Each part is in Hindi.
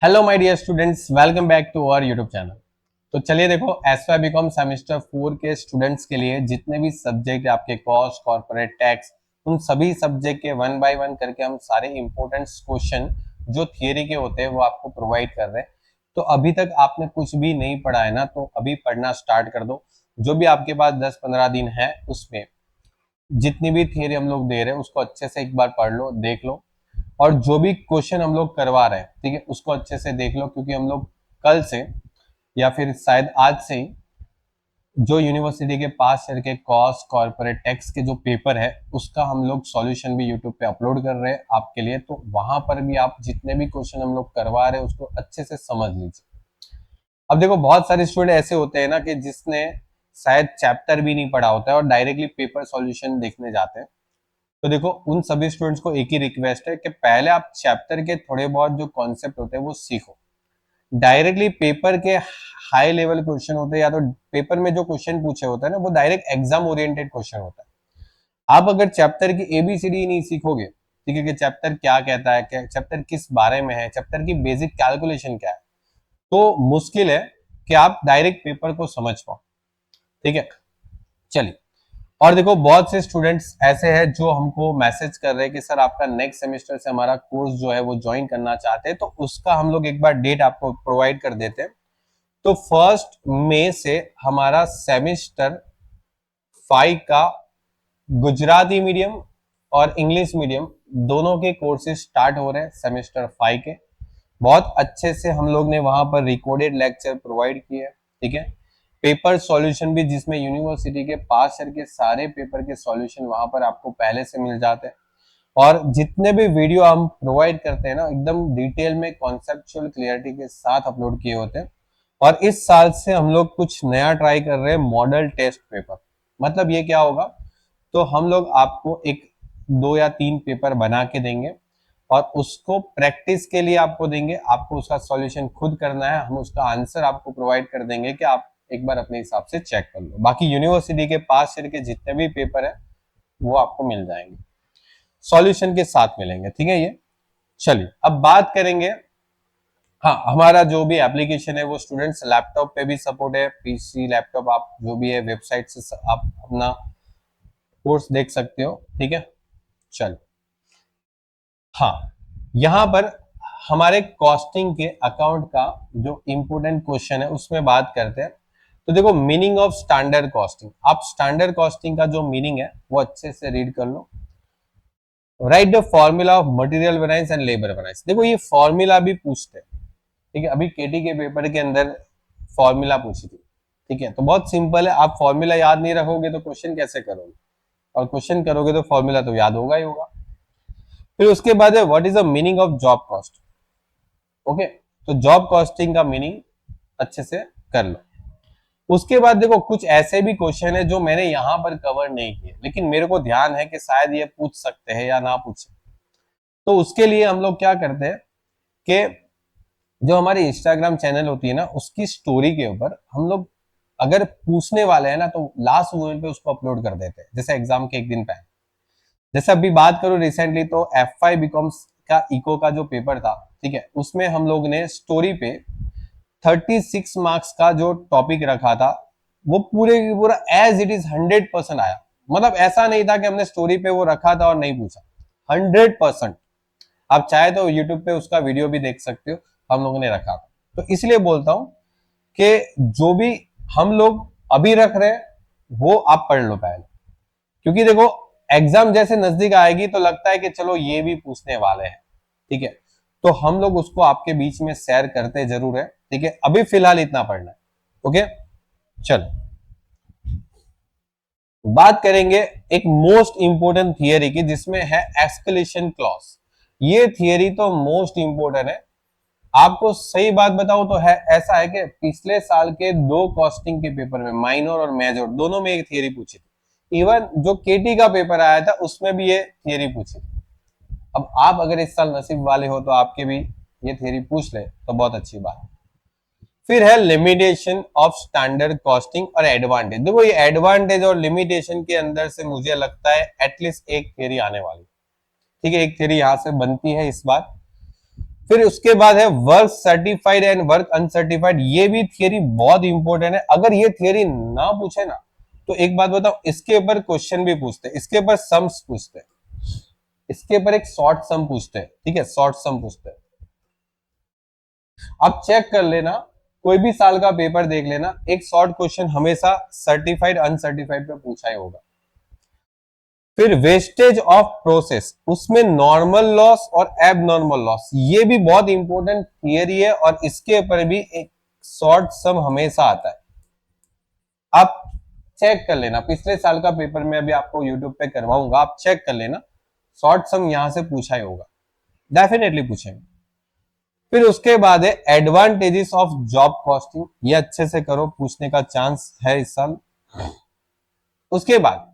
Hello my dear students, welcome back to our YouTube channel. तो चलिए देखो, एसवाई बीकॉम सेमेस्टर 4 के स्टूडेंट्स के लिए जितने भी सब्जेक्ट आपके कॉस्ट, कॉर्पोरेट टैक्स, उन सभी सब्जेक्ट के वन बाय वन करके हम सारे इंपॉर्टेंट क्वेश्चन जो थियरी के होते हैं वो आपको प्रोवाइड कर रहे हैं। तो अभी तक आपने कुछ भी नहीं पढ़ा है ना, तो अभी पढ़ना स्टार्ट कर दो। जो भी आपके पास 10-15 दिन है उसमें जितनी भी थियरी हम लोग दे रहे हैं उसको अच्छे से एक बार पढ़ लो, देख लो। और जो भी क्वेश्चन हम लोग करवा रहे हैं, ठीक है, उसको अच्छे से देख लो, क्योंकि हम लोग कल से या फिर शायद आज से ही जो यूनिवर्सिटी के पास ईयर के कॉस्ट, कॉर्पोरेट टैक्स के जो पेपर है उसका हम लोग सॉल्यूशन भी यूट्यूब पे अपलोड कर रहे हैं आपके लिए। तो वहां पर भी आप जितने भी क्वेश्चन हम लोग करवा रहे हैं उसको अच्छे से समझ लीजिए। अब देखो, बहुत सारे स्टूडेंट ऐसे होते हैं ना कि जिसने शायद चैप्टर भी नहीं पढ़ा होता है और डायरेक्टली पेपर सॉल्यूशन देखने जाते हैं। तो देखो, उन सभी स्टूडेंट्स को एक ही रिक्वेस्ट है कि पहले आप चैप्टर के थोड़े बहुत जो कॉन्सेप्ट होते हैं वो सीखो। डायरेक्टली पेपर के हाई लेवल क्वेश्चन होते हैं या तो पेपर में जो क्वेश्चन पूछे होते हैं ना, वो डायरेक्ट एग्जाम ओरिएंटेड क्वेश्चन होता है। आप अगर चैप्टर की एबीसीडी नहीं सीखोगे, ठीक है, कि चैप्टर क्या कहता है, क्या चैप्टर किस बारे में है, चैप्टर की बेसिक कैलकुलेशन क्या है, तो मुश्किल है कि आप डायरेक्ट पेपर को समझ पाओ। ठीक है, चलिए। और देखो, बहुत से स्टूडेंट्स ऐसे हैं जो हमको मैसेज कर रहे हैं कि सर आपका नेक्स्ट सेमेस्टर से हमारा कोर्स जो है वो ज्वाइन करना चाहते हैं, तो उसका हम लोग एक बार डेट आपको प्रोवाइड कर देते हैं। तो 1 मई से हमारा सेमेस्टर 5 का गुजराती मीडियम और इंग्लिश मीडियम दोनों के कोर्सेज स्टार्ट हो रहे हैं सेमेस्टर 5 के। बहुत अच्छे से हम लोग ने वहां पर रिकॉर्डेड लेक्चर प्रोवाइड किए, ठीक है। पेपर सॉल्यूशन भी, जिसमें यूनिवर्सिटी के पास के सारे पेपर के सॉल्यूशन वहां पर आपको पहले से मिल जाते हैं। और जितने भी वीडियो हम प्रोवाइड करते हैं ना, एकदम डिटेल में कॉन्सेप्चुअल क्लियरिटी के साथ अपलोड किए होते हैं। और इस साल से हम लोग कुछ नया ट्राई कर रहे हैं, मॉडल टेस्ट पेपर। मतलब ये क्या होगा, तो हम लोग आपको एक 2 या 3 पेपर बना के देंगे और उसको प्रैक्टिस के लिए आपको देंगे। आपको उसका सॉल्यूशन खुद करना है, हम उसका आंसर आपको प्रोवाइड कर देंगे कि आप एक बार अपने हिसाब से चेक कर लो। बाकी यूनिवर्सिटी के पास के जितने भी पेपर है वो आपको मिल जाएंगे, सॉल्यूशन के साथ मिलेंगे, ठीक है। ये चलिए, अब बात करेंगे। हाँ, हमारा जो भी एप्लीकेशन है वो स्टूडेंट्स लैपटॉप पे भी सपोर्ट है, पीसी, लैपटॉप, आप जो भी है वेबसाइट से आप अपना कोर्स देख सकते हो, ठीक है। चलो, हाँ, यहाँ पर हमारे कॉस्टिंग के अकाउंट का जो इंपोर्टेंट क्वेश्चन है उसमें बात करते हैं। तो देखो, मीनिंग ऑफ स्टैंडर्ड कॉस्टिंग, आप स्टैंडर्ड कॉस्टिंग का जो मीनिंग है वो अच्छे से रीड कर लो। Write the formula of material variance and labour variance. देखो, ये फॉर्मूला भी पूछते हैं, ठीक है। अभी केटी के पेपर के अंदर फॉर्मूला पूछी थी, ठीक है। तो बहुत सिंपल है, आप फॉर्मूला याद नहीं रखोगे तो क्वेश्चन कैसे करोगे, और क्वेश्चन करोगे तो फॉर्मूला तो याद होगा ही होगा। फिर उसके बाद है what is the meaning of job cost. Okay, तो जॉब कॉस्टिंग का मीनिंग अच्छे से कर लो। उसके बाद देखो, कुछ ऐसे भी क्वेश्चन है जो मैंने यहां पर कवर नहीं किए, लेकिन मेरे को ध्यान है कि शायद ये पूछ सकते हैं या ना पूछे। तो उसके लिए हम लोग क्या करते हैं कि जो हमारी इंस्टाग्राम चैनल होती है ना, उसकी स्टोरी के ऊपर हम लोग अगर पूछने वाले हैं ना, तो लास्ट मोमेंट पे उसको अपलोड कर देते हैं, जैसे एग्जाम के एक दिन पहले। जैसे अभी बात करूं रिसेंटली, तो F5 बीकॉम्स का इको का जो पेपर था, ठीक है, उसमें हम लोग ने स्टोरी पे 36 मार्क्स का जो टॉपिक रखा था वो पूरे पूरा एज इट इज 100% आया। मतलब ऐसा नहीं था कि हमने स्टोरी पे वो रखा था और नहीं पूछा, 100%। आप चाहे तो यूट्यूब पे उसका वीडियो भी देख सकते हो, हम लोगों ने रखा था। तो इसलिए बोलता हूं कि जो भी हम लोग अभी रख रहे हैं वो आप पढ़ लो पहले, क्योंकि देखो, एग्जाम जैसे नजदीक आएगी तो लगता है कि चलो ये भी पूछने वाले हैं, ठीक है। तो हम लोग उसको आपके बीच में शेयर करते जरूर है, ठीक है। अभी फिलहाल इतना पढ़ना है, ओके। चलो, बात करेंगे एक मोस्ट इंपोर्टेंट थियरी की, जिसमें है एस्केलेशन क्लॉज। ये थियरी तो मोस्ट इंपोर्टेंट है। आपको सही बात बताऊं तो है ऐसा है कि पिछले साल के 2 कॉस्टिंग के पेपर में, माइनर और मेजर दोनों में एक थियरी पूछी थी। इवन जो केटी का पेपर आया था उसमें भी ये थियरी पूछी थी। अब आप अगर इस साल नसीब वाले हो तो आपके भी ये थियरी पूछ ले तो बहुत अच्छी बात है। फिर है लिमिटेशन ऑफ स्टैंडर्ड कॉस्टिंग और एडवांटेज। देखो, ये एडवांटेज और लिमिटेशन के अंदर से मुझे लगता है एटलीस्ट एक थियरी आने वाली, ठीक है। एक थियरी यहां से बनती है इस बार। फिर उसके बाद है work certified and work uncertified. ये भी थियरी बहुत इंपॉर्टेंट है। अगर ये थियरी ना पूछे ना तो एक बात बताओ, इसके ऊपर क्वेश्चन भी पूछते हैं, इसके ऊपर सम्स पूछते हैं, इसके ऊपर एक शॉर्ट सम पूछते हैं, ठीक है, शॉर्ट सम पूछते हैं। अब चेक कर लेना, कोई भी साल का पेपर देख लेना, एक शॉर्ट क्वेश्चन हमेशा सर्टिफाइड अनसर्टिफाइड पे पूछा ही होगा। फिर वेस्टेज ऑफ प्रोसेस, उसमें नॉर्मल लॉस और एबनॉर्मल लॉस, ये भी बहुत इंपॉर्टेंट थियरी है और इसके ऊपर भी एक शॉर्ट सम हमेशा आता है। आप चेक कर लेना, पिछले साल का पेपर में अभी आपको यूट्यूब पे करवाऊंगा, आप चेक कर लेना, शॉर्ट सम यहां से पूछा ही होगा, डेफिनेटली पूछेंगे। फिर उसके बाद है एडवांटेजेस ऑफ जॉब कॉस्टिंग, ये अच्छे से करो, पूछने का चांस है इस साल। उसके बाद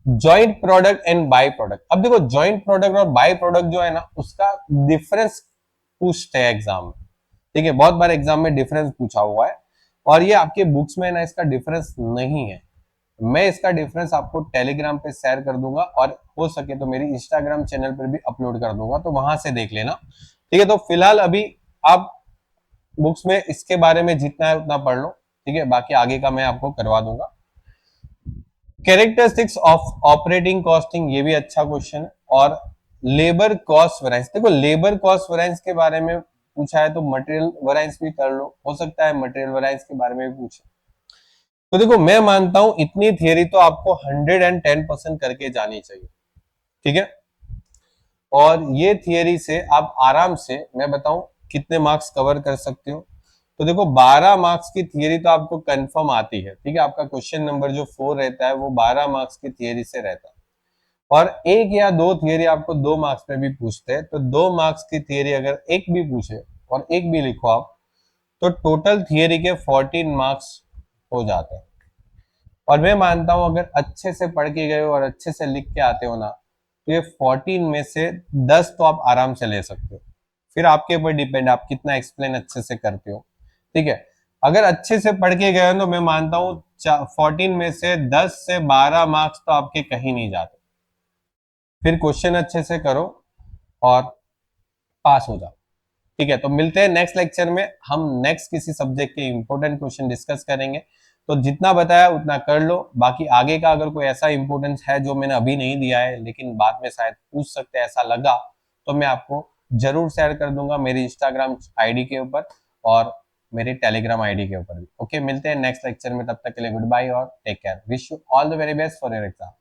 joint product and by product. अब देखो जॉइंट प्रोडक्ट और बाय प्रोडक्ट जो है ना, उसका डिफरेंस पूछते हैं एग्जाम में, ठीक है, बहुत बार एग्जाम में डिफरेंस पूछा हुआ है और ये आपके बुक्स में ना इसका डिफरेंस नहीं है। मैं इसका डिफरेंस आपको टेलीग्राम पे शेयर कर दूंगा और हो सके तो मेरी इंस्टाग्राम चैनल पर भी अपलोड कर दूंगा, तो वहां से देख लेना, ठीक है। तो फिलहाल अभी आप बुक्स में इसके बारे में जितना है उतना पढ़ लो, ठीक है, बाकी आगे का मैं आपको करवा दूंगा। कैरेक्टरिस्टिक्स ऑफ ऑपरेटिंग कॉस्टिंग, ये भी अच्छा क्वेश्चन है। और लेबर कॉस्ट वेरिएंस, देखो लेबर कॉस्ट वेरिएंस के बारे में पूछा है तो मटेरियल वेरिएंस भी कर लो, हो सकता है मटेरियल वेरिएंस के बारे में भी पूछे। तो देखो मैं मानता हूं इतनी थियरी तो आपको 110% करके जानी चाहिए, ठीक है। और ये थियरी से आप आराम से, मैं बताऊं कितने मार्क्स कवर कर सकते हो। तो देखो 12 मार्क्स की थियरी तो आपको कंफर्म आती है, ठीक है, आपका क्वेश्चन नंबर जो 4 रहता है वो 12 मार्क्स की थियरी से रहता है। और एक या दो थियरी आपको 2 मार्क्स में भी पूछते हैं, तो 2 मार्क्स की थियरी अगर एक भी पूछे और एक भी लिखो आप, तो टोटल थियरी के 14 मार्क्स हो जाते हैं। और मैं मानता हूं अगर अच्छे से पढ़ के गए हो और अच्छे से लिख के आते हो ना, तो ये 14 में से 10 तो आप आराम से ले सकते हो। फिर आपके ऊपर डिपेंड, आप कितना एक्सप्लेन अच्छे से करते हो, ठीक है। अगर अच्छे से पढ़ के गए हो तो मैं मानता हूं 14 में से 10 से 12 मार्क्स तो आपके कहीं नहीं जाते। फिर क्वेश्चन अच्छे से करो और पास हो जाओ, ठीक है। तो मिलते हैं नेक्स्ट लेक्चर में, हम नेक्स्ट किसी सब्जेक्ट के इंपॉर्टेंट क्वेश्चन डिस्कस करेंगे। तो जितना बताया उतना कर लो, बाकी आगे का अगर कोई ऐसा इंपॉर्टेंस है जो मैंने अभी नहीं दिया है लेकिन बाद में शायद पूछ सकते हैं, ऐसा लगा तो मैं आपको जरूर शेयर कर दूंगा मेरी इंस्टाग्राम आईडी के ऊपर और मेरी टेलीग्राम आईडी के ऊपर भी। ओके, मिलते हैं नेक्स्ट लेक्चर में, तब तक के लिए गुड बाय और take care, wish you all the very best for your exam.